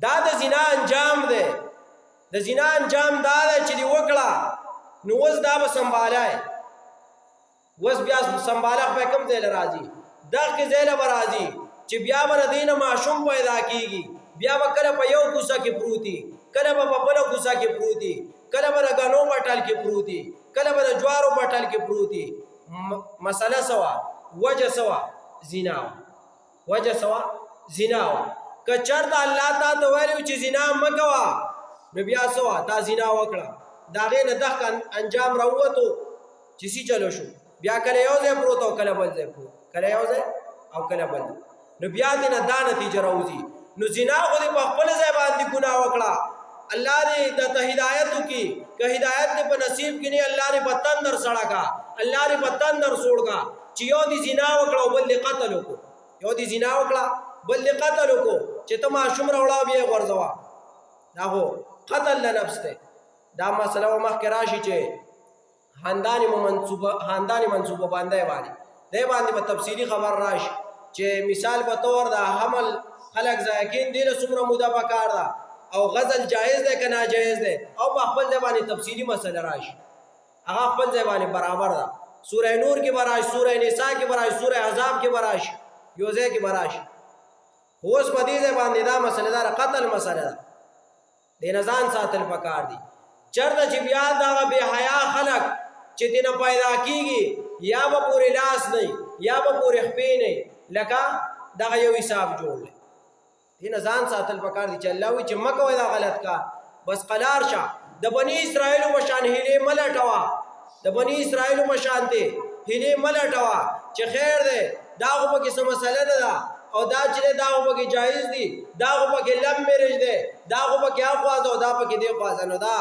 دا د زنا انجام دی د زنا انجام دا دی چې دی وکړه نو اوس دا به سنبالای اوس بیا سنبالښت به کوم ځای له راځي دغې ځای له به راځي چې بیا به د دې نه ماشوم پیدا کېږي بیا به کله په یو کوڅه کې پروتي کله به په بله کوڅه کې پروتي کله به د ګنو بټل کې پروتي کله به د جوارو بټل کې پروتي مسله سوا وجه سوا زنا وجه سوا زنا که چېرته الله تا ته ویلي چې زنا مه کوه نو بیا سوا تا زنا وکړه د هغې نه دغه انجام راووتو چې سی چلو شو بیا کله یو ځای پروت او کله بل ځای پروت کله یو ځای او کله بل ځای نو بیا دې نه دا نتیجه راوځي نو زنا خو دې په خپل ځای باندې ګناه وکړه الله دې درته هدایت وکړي که هدایت دې په نصیب کې نه الله دې په تندر سړه کا الله دې په تندر سوړ کا چې یو دې زنا وکړه او بل دې قتل وکړو یو دې زنا وکړه بل دې قتل وکړو چې ته ماشوم راوړه بیا یې غورځوه دا خو قتل له نفس دی دا مسله به مخکې راشي چې خانداني منصوبه باندې دې باندې به تفصیلي خبر راشي چې مثال په طور د حمل خلق ذایقین دې له څومره موده پکار ده او غزل جایز ده که ناجایز ده او په خپل ځای باندې تفصیلي مسله راشي هغه خپل ځای باندې برابر ده سوره نور کې به راشي سوره نساء کې به راشي سوره احزاب کې به راشي یو ځای کې به راشي اوس په دې ځای باندې دا مسله ده قتل مسله ده دې نه ځان ساتل پکار دي چېرته چې بیا دغه بې حیا خلک چې دې نه پیدا کېږي یا به پورې لاس نه یا به پورې خپې نه لکه دغه یو حساب جوړ دی دې نه ځان ساتل پکار دي چې الله وایي چې مه کوئ دا غلط کار بس قلار شه د بني اسرائیلو په شان هیلې مه لټوه د بني اسرائیلو په شانتې هیلې مه لټوه چې خیر دی دا خو پکې څه مسله نه ده او دا چې دا خو پکې جایز دي دا خو پکې لم میرج دی دا خو پکې اخوازه او دا پکې دې خوازه نو دا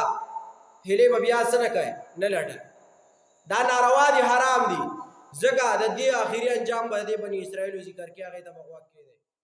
هیلې به بیا څه نه کوي نه لټوي دا ناروا دي حرام دي ځکه د دې آخري انجام به د بني اسرائیلو ذکر کې هغې ته به غوږ کېدی